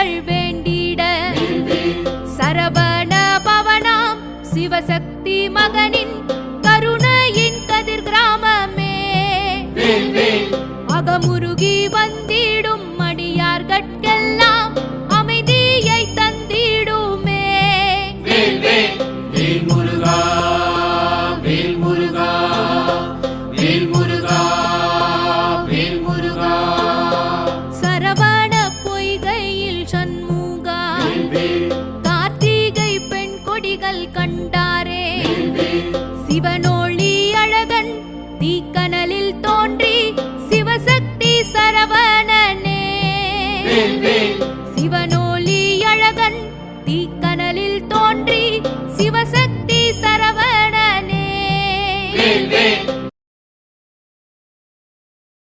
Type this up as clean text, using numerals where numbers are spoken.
மக்கள் வேண்டிட சரவண பவனாம் சிவசக்தி மகனின் கருணையின் கதிர் கிராமமே அகமுருகி வந்திடும் மடியார்கட்கெல்லாம் அமைதியை தந்திடுமே. வேல் முருகா வேல் முருகா வேல் முருகா வேல் முருகா. சரவண பொய்கையில் சண்முகா கார்த்திகை பெண் கொடிகள் கண்டாரே சிவனொளி அழகன் தீக்கனலில் தோன்றி சிவசக்தி சரவணனே சிவனொளி அழகன் தீக்கனலில் தோன்றி சிவசக்தி சரவணனே.